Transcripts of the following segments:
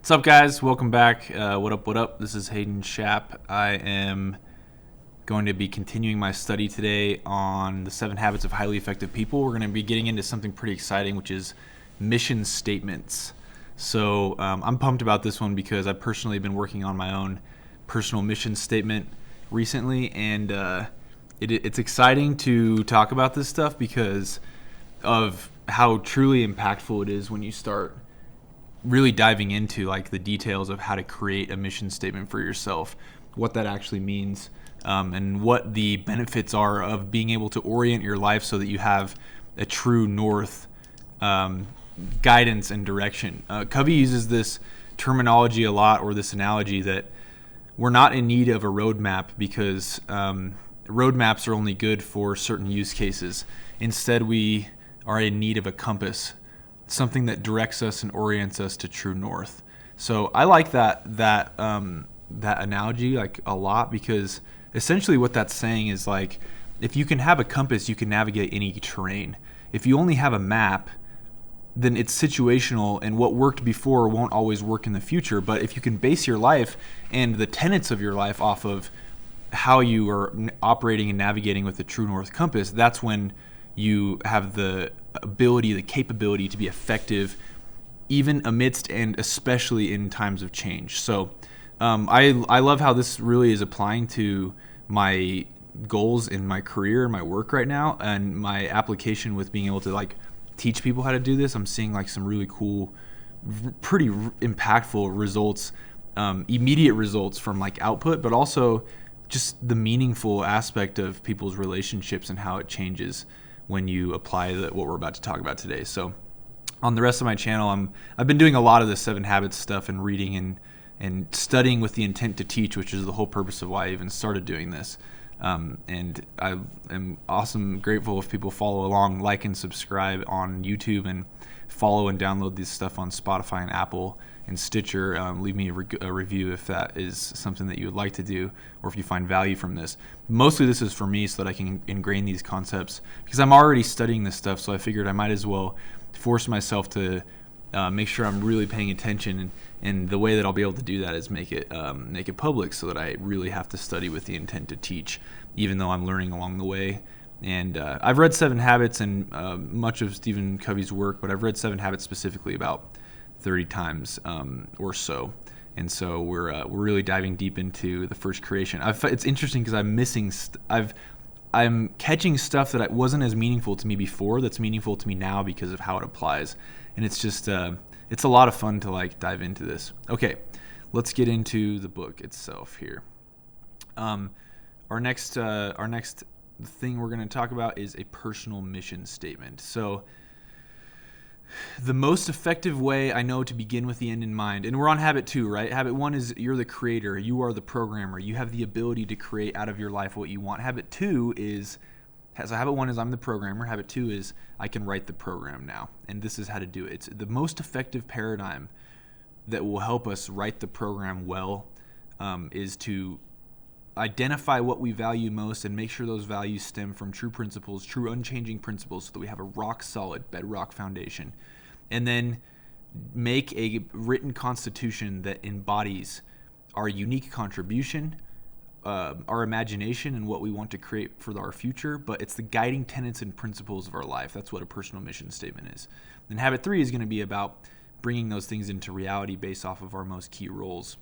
What's up, guys? Welcome back. What up? This is Hayden Schaap. I am going to be continuing my study today on the 7 Habits of Highly Effective People. We're going to be getting into something pretty exciting, which is mission statements. So I'm pumped about this one because I've personally been working on my own personal mission statement recently, and it's exciting to talk about this stuff because of how truly impactful it is when you start really diving into like the details of how to create a mission statement for yourself, what that actually means, and what the benefits are of being able to orient your life so that you have a true north, guidance and direction. Covey uses this terminology a lot, or this analogy, that we're not in need of a roadmap because roadmaps are only good for certain use cases. Instead, we are in need of a compass, something that directs us and orients us to true north. So I like that analogy like a lot, because essentially what that's saying is, like, if you can have a compass, you can navigate any terrain. If you only have a map, then it's situational, and what worked before won't always work in the future. But if you can base your life and the tenets of your life off of how you are operating and navigating with the true north compass, that's when you have the ability, the capability to be effective, even amidst and especially in times of change. So I love how this really is applying to my goals in my career and my work right now, and my application with being able to like teach people how to do this. I'm seeing like some really cool, pretty impactful results, immediate results from like output, but also just the meaningful aspect of people's relationships and how it changes when you apply what we're about to talk about today. So on the rest of my channel, I've been doing a lot of the 7 Habits stuff and reading and studying with the intent to teach, which is the whole purpose of why I even started doing this. And I am grateful if people follow along, like and subscribe on YouTube, and follow and download this stuff on Spotify and Apple and Stitcher. Leave me a review if that is something that you would like to do, or if you find value from this. Mostly this is for me so that I can ingrain these concepts, because I'm already studying this stuff, so I figured I might as well force myself to make sure I'm really paying attention, and the way that I'll be able to do that is make it public, so that I really have to study with the intent to teach, even though I'm learning along the way. And I've read 7 Habits and much of Stephen Covey's work, but I've read 7 Habits specifically about 30 times or so. And so we're really diving deep into the first creation. It's interesting because I'm catching stuff that wasn't as meaningful to me before that's meaningful to me now because of how it applies. And it's just it's a lot of fun to like dive into this. Okay, let's get into the book itself here. Our next thing we're going to talk about is a personal mission statement. So the most effective way I know to begin with the end in mind, and we're on habit 2, right? Habit 1 is you're the creator, you are the programmer, you have the ability to create out of your life what you want. Habit 2 is, so habit 1 is I'm the programmer. Habit 2 is I can write the program now, and this is how to do it. It's the most effective paradigm that will help us write the program well, is to identify what we value most and make sure those values stem from true principles, true unchanging principles, so that we have a rock solid bedrock foundation. And then make a written constitution that embodies our unique contribution, our imagination, and what we want to create for our future, but it's the guiding tenets and principles of our life. That's what a personal mission statement is. And habit 3 is going to be about bringing those things into reality based off of our most key roles,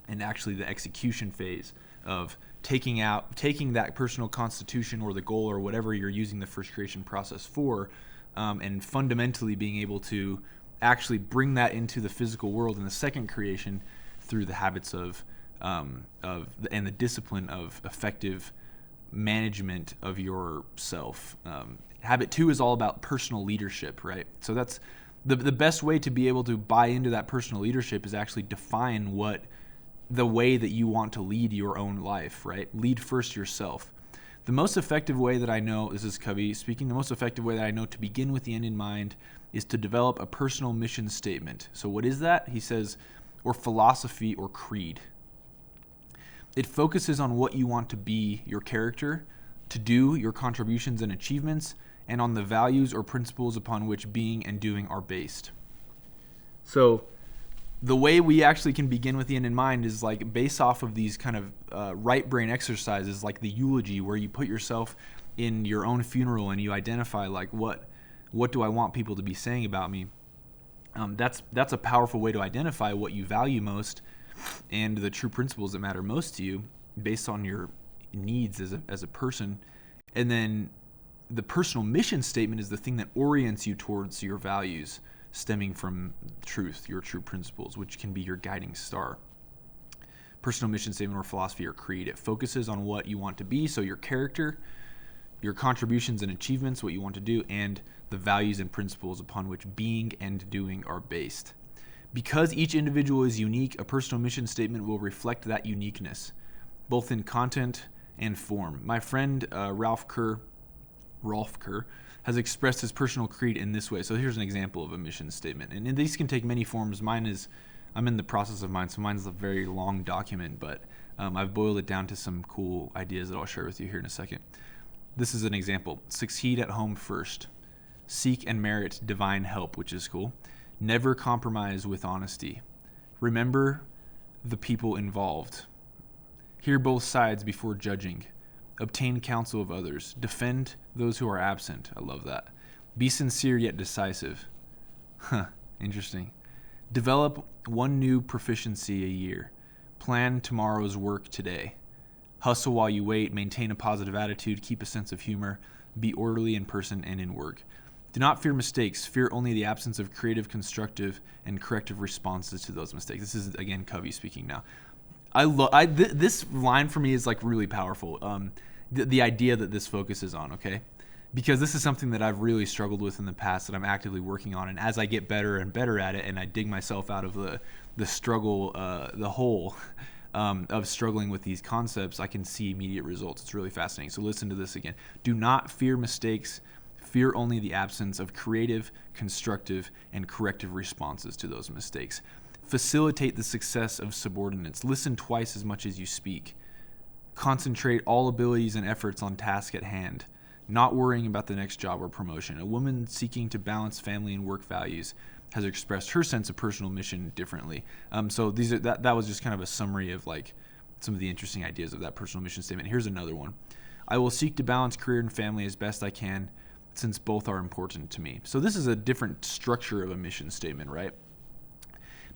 and actually the execution phase of taking that personal constitution or the goal or whatever you're using the first creation process for, and fundamentally being able to actually bring that into the physical world in the second creation through the habits and the discipline of effective management of yourself. Habit 2 is all about personal leadership, right? So that's the best way to be able to buy into that personal leadership is actually define the way that you want to lead your own life, right? Lead first yourself. The most effective way that I know, this is Covey speaking, the most effective way that I know to begin with the end in mind is to develop a personal mission statement. So what is that? He says, or philosophy or creed. It focuses on what you want to be, your character, to do, your contributions and achievements, and on the values or principles upon which being and doing are based. So the way we actually can begin with the end in mind is like based off of these kind of right brain exercises, like the eulogy, where you put yourself in your own funeral and you identify like what do I want people to be saying about me. That's a powerful way to identify what you value most and the true principles that matter most to you based on your needs as a person. And then the personal mission statement is the thing that orients you towards your values stemming from truth, your true principles, which can be your guiding star. Personal mission statement or philosophy or creed. It focuses on what you want to be, so your character, your contributions and achievements, what you want to do, and the values and principles upon which being and doing are based. Because each individual is unique, a personal mission statement will reflect that uniqueness, both in content and form. My friend Rolf Kerr has expressed his personal creed in this way. So here's an example of a mission statement. And these can take many forms. I'm in the process of mine, so mine's a very long document, but I've boiled it down to some cool ideas that I'll share with you here in a second. This is an example. Succeed at home first. Seek and merit divine help, which is cool. Never compromise with honesty. Remember the people involved. Hear both sides before judging. Obtain counsel of others. Defend those who are absent. I love that. Be sincere yet decisive. Interesting. Develop one new proficiency a year. Plan tomorrow's work today. Hustle while you wait. Maintain a positive attitude. Keep a sense of humor. Be orderly in person and in work. Do not fear mistakes. Fear only the absence of creative, constructive, and corrective responses to those mistakes. This is, again, Covey speaking now. This line for me is like really powerful. The idea that this focuses on, okay? Because this is something that I've really struggled with in the past that I'm actively working on. And as I get better and better at it and I dig myself out of the struggle, the hole of struggling with these concepts, I can see immediate results. It's really fascinating. So listen to this again. Do not fear mistakes. Fear only the absence of creative, constructive, and corrective responses to those mistakes. Facilitate the success of subordinates. Listen twice as much as you speak. Concentrate all abilities and efforts on task at hand, not worrying about the next job or promotion. A woman seeking to balance family and work values has expressed her sense of personal mission differently. So that was just kind of a summary of like some of the interesting ideas of that personal mission statement. Here's another one. I will seek to balance career and family as best I can, since both are important to me. So this is a different structure of a mission statement, right?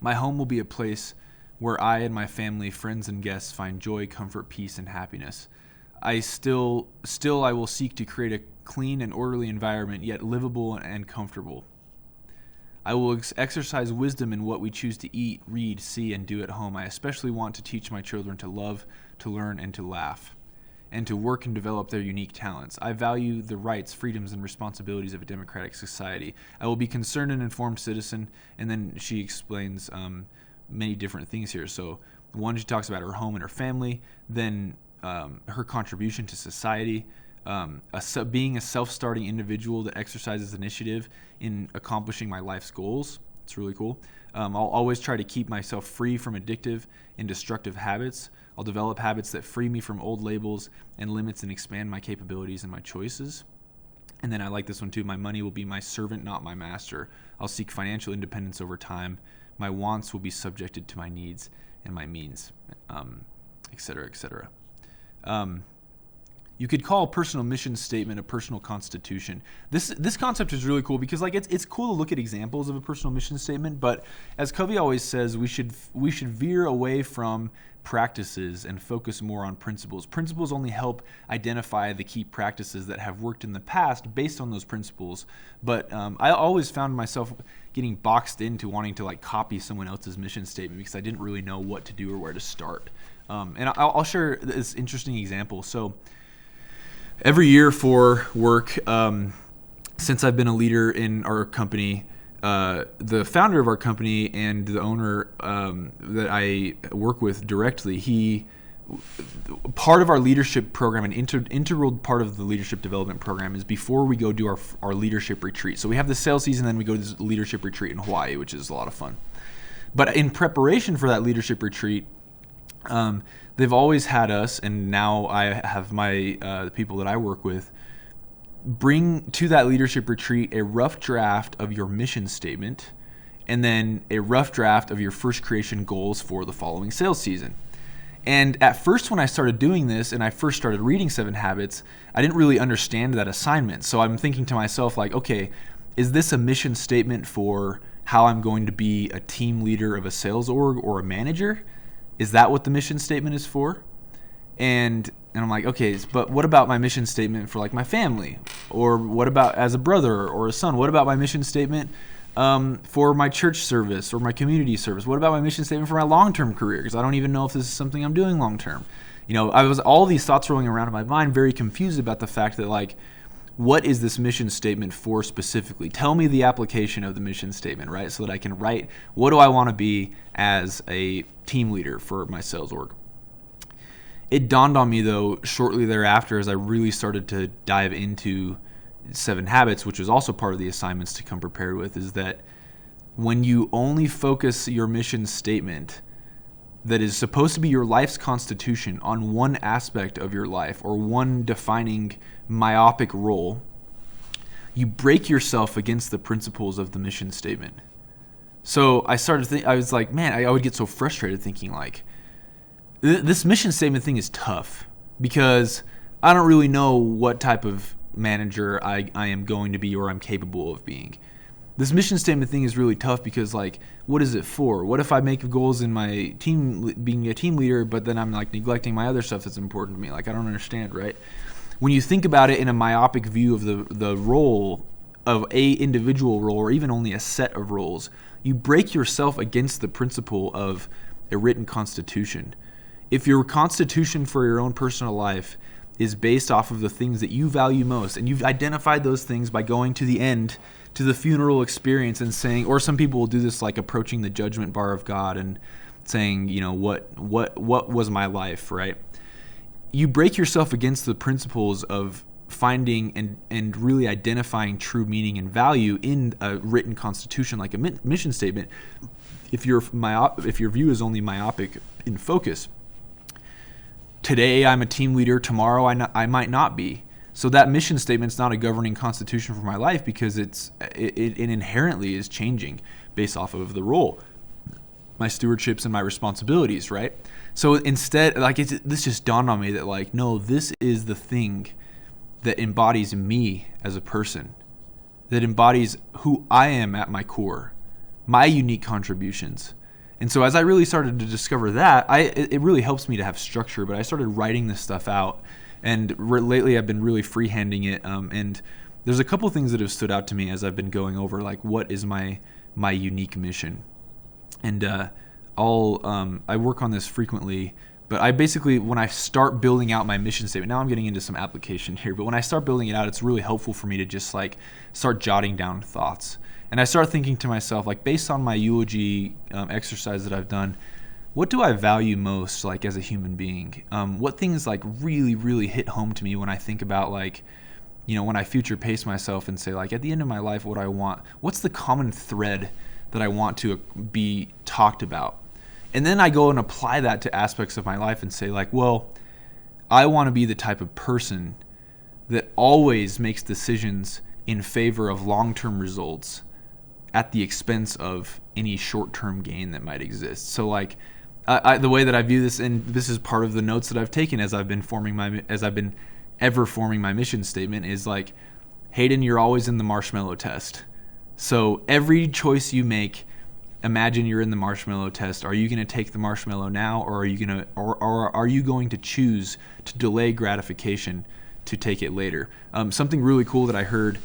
My home will be a place where I and my family, friends, and guests find joy, comfort, peace, and happiness. I will seek to create a clean and orderly environment, yet livable and comfortable. I will exercise wisdom in what we choose to eat, read, see, and do at home. I especially want to teach my children to love, to learn, and to laugh, and to work and develop their unique talents. I value the rights, freedoms, and responsibilities of a democratic society. I will be concerned and informed citizen. And then she explains many different things here. So one, she talks about her home and her family, then her contribution to society, being a self-starting individual that exercises initiative in accomplishing my life's goals. It's really cool. I'll always try to keep myself free from addictive and destructive habits. I'll develop habits that free me from old labels and limits and expand my capabilities and my choices. And then I like this one too. My money will be my servant, not my master. I'll seek financial independence over time. My wants will be subjected to my needs and my means, et cetera, et cetera. You could call a personal mission statement a personal constitution. This concept is really cool because like it's cool to look at examples of a personal mission statement, but as Covey always says, we should veer away from practices and focus more on principles. Principles only help identify the key practices that have worked in the past based on those principles. But I always found myself getting boxed into wanting to like copy someone else's mission statement because I didn't really know what to do or where to start. And I'll share this interesting example. So every year for work, since I've been a leader in our company, the founder of our company and the owner that I work with directly, part of our leadership program, an integral part of the leadership development program is before we go do our leadership retreat. So we have the sales season, then we go to this leadership retreat in Hawaii, which is a lot of fun. But in preparation for that leadership retreat, they've always had us, and now I have my the people that I work with, bring to that leadership retreat a rough draft of your mission statement and then a rough draft of your first creation goals for the following sales season. And at first, when I started doing this and I first started reading 7 Habits, I didn't really understand that assignment. So I'm thinking to myself, like, okay, is this a mission statement for how I'm going to be a team leader of a sales org or a manager? Is that what the mission statement is for? And I'm like, okay, but what about my mission statement for like my family? Or what about as a brother or a son? What about my mission statement for my church service or my community service? What about my mission statement for my long-term career? Because I don't even know if this is something I'm doing long-term. All these thoughts rolling around in my mind, very confused about the fact that, like, what is this mission statement for specifically? Tell me the application of the mission statement, right? So that I can write, what do I want to be as a team leader for my sales org? It dawned on me, though, shortly thereafter, as I really started to dive into 7 Habits, which was also part of the assignments to come prepared with, is that when you only focus your mission statement that is supposed to be your life's constitution on one aspect of your life or one defining myopic role, you break yourself against the principles of the mission statement. So I was like, man, I would get so frustrated thinking, like, this mission statement thing is tough because I don't really know what type of manager I am going to be or I'm capable of being. This mission statement thing is really tough because, like, what is it for? What if I make goals in my team, being a team leader, but then I'm like neglecting my other stuff that's important to me? Like, I don't understand, right? When you think about it in a myopic view of the role of a individual role or even only a set of roles, you break yourself against the principle of a written constitution. If your constitution for your own personal life is based off of the things that you value most, and you've identified those things by going to the end, to the funeral experience and saying, or some people will do this like approaching the judgment bar of God and saying, what was my life, right? You break yourself against the principles of finding and really identifying true meaning and value in a written constitution like a mission statement if your view is only myopic in focus. Today I'm a team leader, tomorrow I might not be. So that mission statement's not a governing constitution for my life because it inherently is changing based off of the role, my stewardships and my responsibilities, right? So instead, like, this just dawned on me that, like, no, this is the thing that embodies me as a person, that embodies who I am at my core, my unique contributions. And so as I really started to discover that, it really helps me to have structure, but I started writing this stuff out. And lately I've been really freehanding it. And there's a couple things that have stood out to me as I've been going over, like, what is my unique mission? And I work on this frequently, but I basically, when I start building out my mission statement, now I'm getting into some application here, but when I start building it out, it's really helpful for me to just, like, start jotting down thoughts. And I start thinking to myself, like, based on my eulogy exercise that I've done, what do I value most, like, as a human being? What things, like, really, really hit home to me when I think about, like, when I future pace myself and say, like, at the end of my life, what I want, what's the common thread that I want to be talked about? And then I go and apply that to aspects of my life and say, like, well, I want to be the type of person that always makes decisions in favor of long-term results at the expense of any short-term gain that might exist. So, like, the way that I view this, and this is part of the notes that I've taken as I've been ever forming my mission statement, is like, Hayden, you're always in the Marshmallow Test. So every choice you make, imagine you're in the Marshmallow Test. Are you going to take the marshmallow now, or are you going to choose to delay gratification to take it later? Something really cool that I heard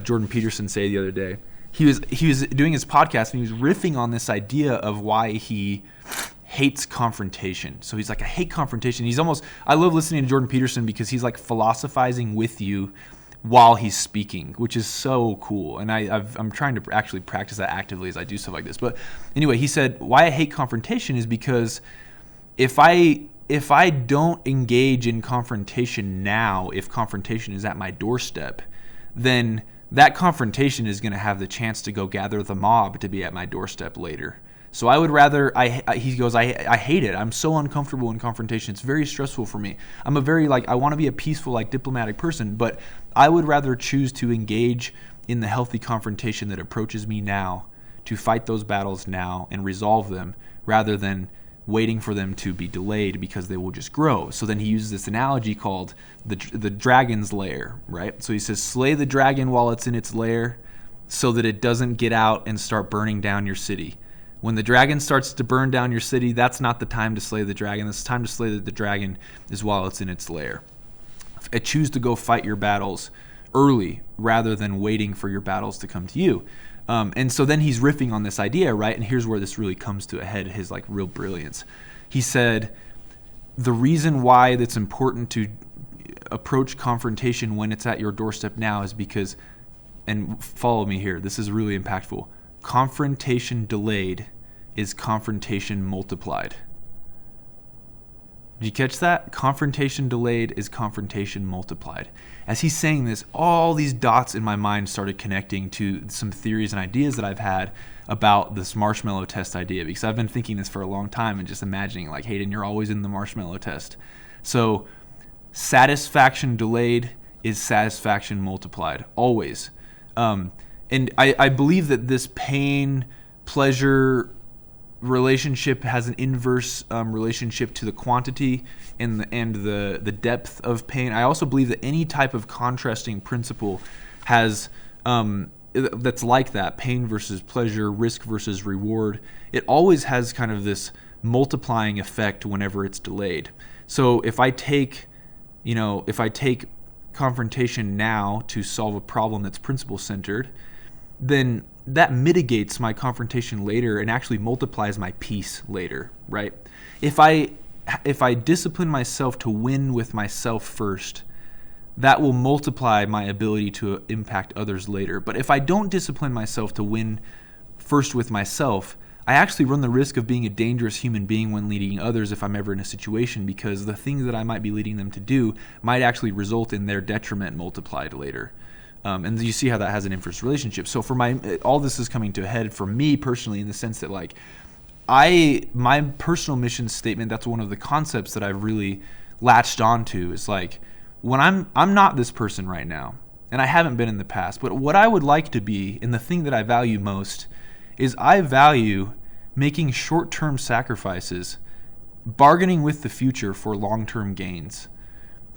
Jordan Peterson say the other day. He was doing his podcast and he was riffing on this idea of why he hates confrontation. So he's like, I hate confrontation. I love listening to Jordan Peterson because he's, like, philosophizing with you while he's speaking, which is so cool. And I'm trying to actually practice that actively as I do stuff like this. But anyway, he said, why I hate confrontation is because if I don't engage in confrontation now, if confrontation is at my doorstep, then that confrontation is going to have the chance to go gather the mob to be at my doorstep later. So I would rather, he goes, I hate it. I'm so uncomfortable in confrontation. It's very stressful for me. I'm I want to be a peaceful, like, diplomatic person, but I would rather choose to engage in the healthy confrontation that approaches me now to fight those battles now and resolve them rather than waiting for them to be delayed because they will just grow. So then he uses this analogy called the dragon's lair, right? So he says, slay the dragon while it's in its lair so that it doesn't get out and start burning down your city. When the dragon starts to burn down your city, that's not the time to slay the dragon. The time to slay the dragon is while it's in its lair. Choose to go fight your battles early rather than waiting for your battles to come to you. And so then he's riffing on this idea, right? And here's where this really comes to a head, his like real brilliance. He said, the reason why it's important to approach confrontation when it's at your doorstep now is because, and follow me here, this is really impactful, confrontation delayed is confrontation multiplied. Did you catch that? Confrontation delayed is confrontation multiplied. As he's saying this, all these dots in my mind started connecting to some theories and ideas that I've had about this marshmallow test idea, because I've been thinking this for a long time and just imagining like, Hayden, you're always in the marshmallow test. So satisfaction delayed is satisfaction multiplied, always. And I believe that this pain-pleasure relationship has an inverse relationship to the quantity and the depth of pain. I also believe that any type of contrasting principle has that's like that, pain versus pleasure, risk versus reward. It always has kind of this multiplying effect whenever it's delayed. So if I take confrontation now to solve a problem that's principle centered, then that mitigates my confrontation later and actually multiplies my peace later, right? If I discipline myself to win with myself first, that will multiply my ability to impact others later. But if I don't discipline myself to win first with myself, I actually run the risk of being a dangerous human being when leading others if I'm ever in a situation, because the things that I might be leading them to do might actually result in their detriment multiplied later. And you see how that has an inverse relationship. So for all this is coming to a head for me personally, in the sense that like my personal mission statement, that's one of the concepts that I've really latched onto, is like, when I'm not this person right now, and I haven't been in the past, but what I would like to be, and the thing that I value most, is I value making short-term sacrifices, bargaining with the future for long-term gains.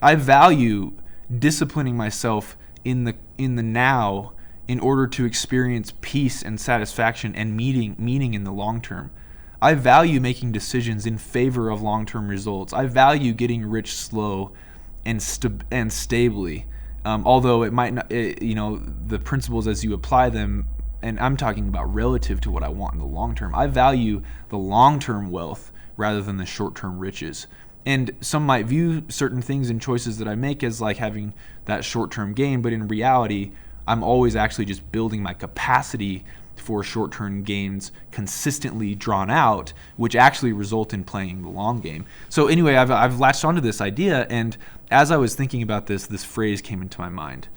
I value disciplining myself in the now in order to experience peace and satisfaction and meaning in the long term. I value making decisions in favor of long-term results. I value getting rich slow and stably. Although it might not, the principles as you apply them, and I'm talking about relative to what I want in the long term. I value the long-term wealth rather than the short-term riches. And some might view certain things and choices that I make as like having that short-term gain, but in reality, I'm always actually just building my capacity for short-term gains consistently drawn out, which actually result in playing the long game. So anyway, I've latched onto this idea, and as I was thinking about this phrase came into my mind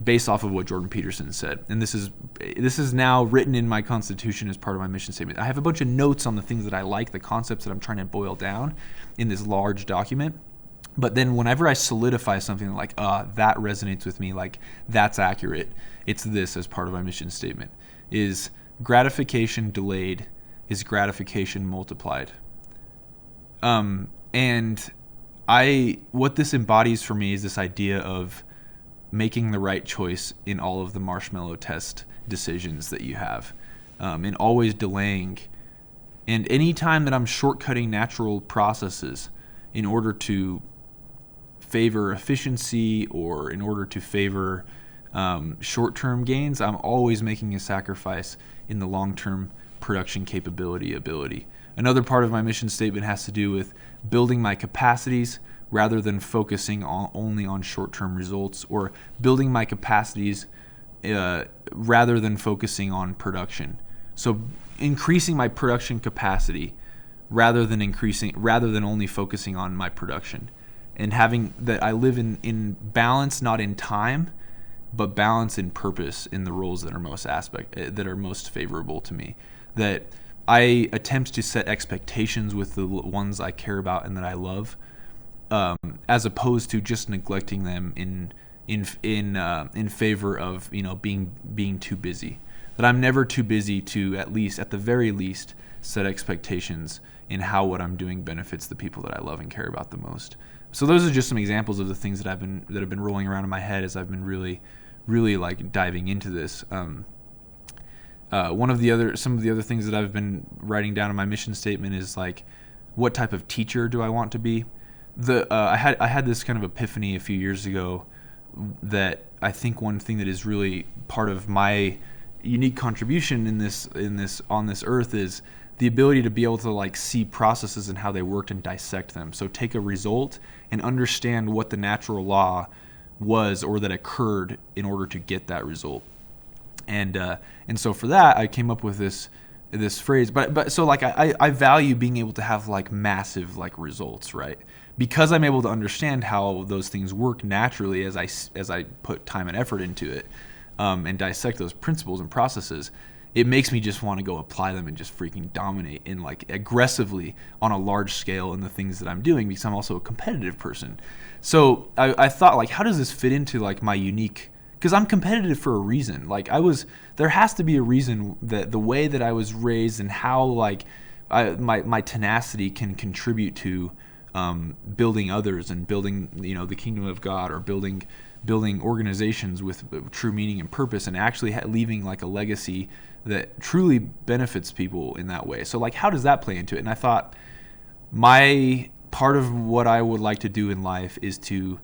based off of what Jordan Peterson said. And this is now written in my constitution as part of my mission statement. I have a bunch of notes on the things that I like, the concepts that I'm trying to boil down in this large document. But then whenever I solidify something like, that resonates with me, like that's accurate, it's this as part of my mission statement, is gratification delayed is gratification multiplied. And what this embodies for me is this idea of making the right choice in all of the marshmallow test decisions that you have, and always delaying. And any time that I'm shortcutting natural processes in order to favor efficiency or in order to favor short-term gains, I'm always making a sacrifice in the long-term production ability. Another part of my mission statement has to do with building my capacities rather than focusing only on short-term results, or building my capacities rather than focusing on production. So increasing my production capacity rather than only focusing on my production, and having that I live in balance, not in time, but balance in purpose in the roles that are most favorable to me. That I attempt to set expectations with the ones I care about and that I love, as opposed to just neglecting them in favor of being too busy. that I'm never too busy to, at the very least, set expectations in how what I'm doing benefits the people that I love and care about the most. So those are just some examples of the things that have been rolling around in my head as I've been really like diving into this. Some of the other things that I've been writing down in my mission statement is like, what type of teacher do I want to be? I had this kind of epiphany a few years ago that I think one thing that is really part of my unique contribution on this earth is the ability to be able to like see processes and how they worked and dissect them. So take a result and understand what the natural law was or that occurred in order to get that result. And so for that, I came up with this phrase. But so like I value being able to have like massive like results, right? Because I'm able to understand how those things work naturally as I put time and effort into it, and dissect those principles and processes. It makes me just want to go apply them and just freaking dominate in like aggressively on a large scale in the things that I'm doing, because I'm also a competitive person. So I thought, like, how does this fit into like my unique, because I'm competitive for a reason. Like there has to be a reason that the way that I was raised and how like my tenacity can contribute to building others and building, the kingdom of God, or building organizations with true meaning and purpose, and actually leaving like a legacy that truly benefits people in that way. So like, how does that play into it? And I thought my part of what I would like to do in life is to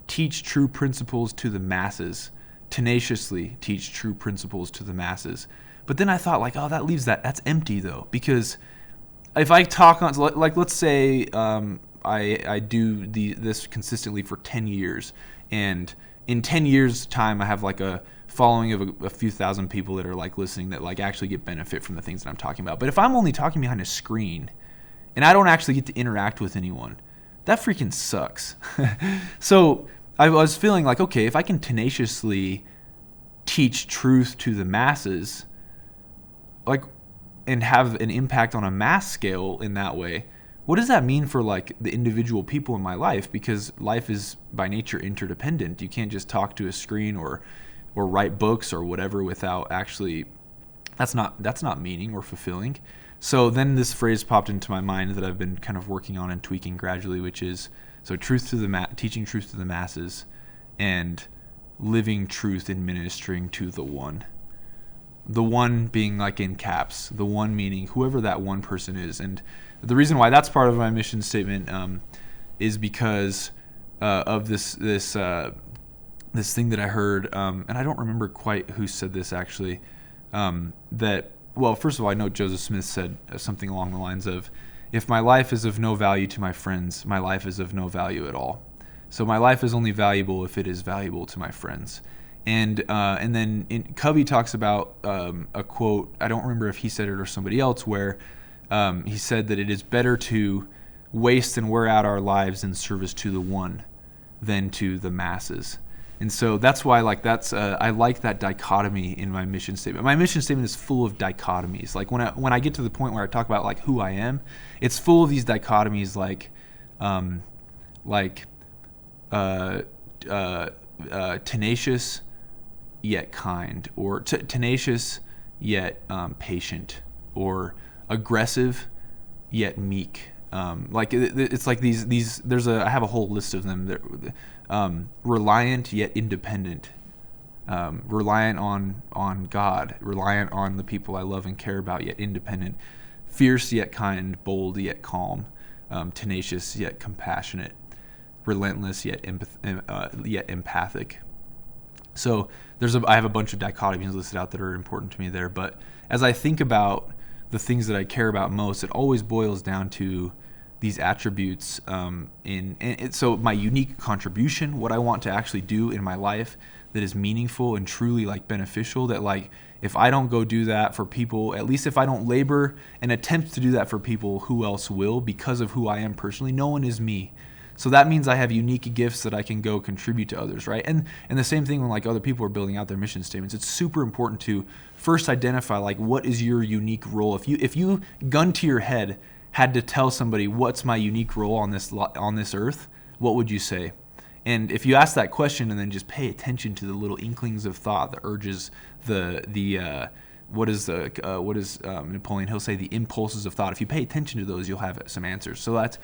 teach true principles to the masses, tenaciously teach true principles to the masses. But then I thought, like, oh, that's empty though, because if I talk on, like, let's say I do this consistently for 10 years, and in 10 years' time I have like a following of a few thousand people that are like listening, that like actually get benefit from the things that I'm talking about. But if I'm only talking behind a screen and I don't actually get to interact with anyone, that freaking sucks. So I was feeling like, okay, if I can tenaciously teach truth to the masses, like, and have an impact on a mass scale in that way, what does that mean for like the individual people in my life? Because life is by nature interdependent. You can't just talk to a screen or write books or whatever without actually, that's not meaning or fulfilling. So then this phrase popped into my mind that I've been kind of working on and tweaking gradually, which is, so teaching truth to the masses, and living truth in ministering to the one. The one being like in caps, the one meaning whoever that one person is. And the reason why that's part of my mission statement is because of this thing that I heard, and I don't remember quite who said this actually, that, well, first of all, I know Joseph Smith said something along the lines of, if my life is of no value to my friends, my life is of no value at all. So my life is only valuable if it is valuable to my friends. And then Covey talks about a quote, I don't remember if he said it or somebody else, where he said that it is better to waste and wear out our lives in service to the one than to the masses. And so that's why, like, I like that dichotomy in my mission statement. My mission statement is full of dichotomies. Like when I get to the point where I talk about like who I am, it's full of these dichotomies, tenacious yet kind, or tenacious yet patient, or aggressive yet meek. It's like these. I have a whole list of them. Reliant yet independent, reliant on God, reliant on the people I love and care about yet independent, fierce yet kind, bold yet calm, tenacious yet compassionate, relentless yet empathic. So I have a bunch of dichotomies listed out that are important to me there. But as I think about the things that I care about most, it always boils down to these attributes. So my unique contribution, what I want to actually do in my life that is meaningful and truly like beneficial, that like if I don't go do that for people, at least if I don't labor and attempt to do that for people, who else will? Because of who I am personally, no one is me. So that means I have unique gifts that I can go contribute to others, right? And the same thing when like other people are building out their mission statements. It's super important to first identify like what is your unique role. If you gun to your head had to tell somebody what's my unique role on this earth, what would you say? And if you ask that question and then just pay attention to the little inklings of thought, the urges, what does Napoleon Hill say? The impulses of thought. If you pay attention to those, you'll have some answers. So that's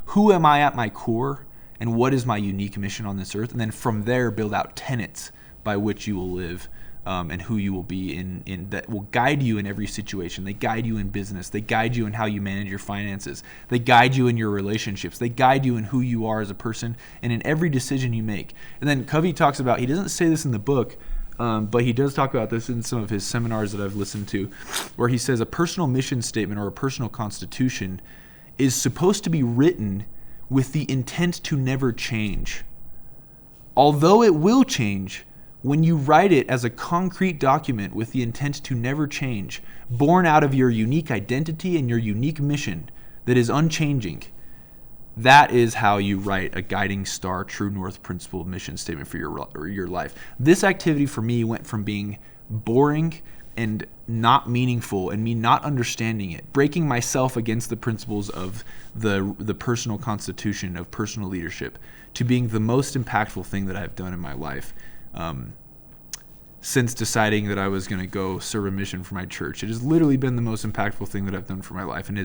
who am I at my core, and what is my unique mission on this earth? And then from there, build out tenets by which you will live, and who you will be in that will guide you in every situation. They guide you in business. They guide you in how you manage your finances. They guide you in your relationships. They guide you in who you are as a person and in every decision you make. And then Covey talks about, he doesn't say this in the book, but he does talk about this in some of his seminars that I've listened to, where he says a personal mission statement or a personal constitution is supposed to be written with the intent to never change. Although it will change, when you write it as a concrete document with the intent to never change, born out of your unique identity and your unique mission that is unchanging, that is how you write a guiding star, true north principle mission statement for your life. This activity for me went from being boring and not meaningful and me not understanding it, breaking myself against the principles of the personal constitution of personal leadership, to being the most impactful thing that I've done in my life. Since deciding that I was going to go serve a mission for my church. It has literally been the most impactful thing that I've done for my life, and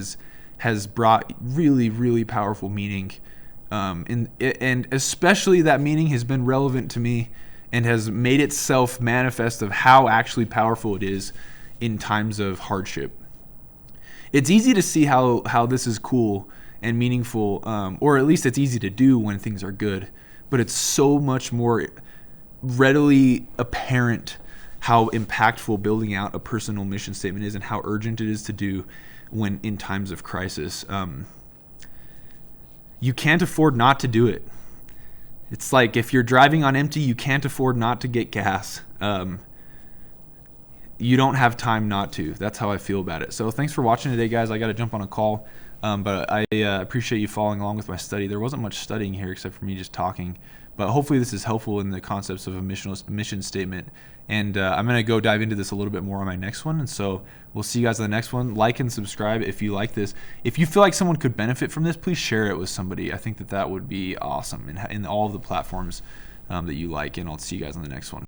has brought really, really powerful meaning. And especially that meaning has been relevant to me and has made itself manifest of how actually powerful it is in times of hardship. It's easy to see how this is cool and meaningful, or at least it's easy to do when things are good, but it's so much more readily apparent how impactful building out a personal mission statement is and how urgent it is to do when in times of crisis. You can't afford not to do it. It's like if you're driving on empty, you can't afford not to get gas. You don't have time not to. That's how I feel about it. So thanks for watching today, guys. I got to jump on a call, but I appreciate you following along with my study. There wasn't much studying here except for me just talking. But hopefully this is helpful in the concepts of a mission statement. And I'm going to go dive into this a little bit more on my next one. And so we'll see you guys on the next one. Like and subscribe if you like this. If you feel like someone could benefit from this, please share it with somebody. I think that would be awesome in all of the platforms that you like. And I'll see you guys on the next one.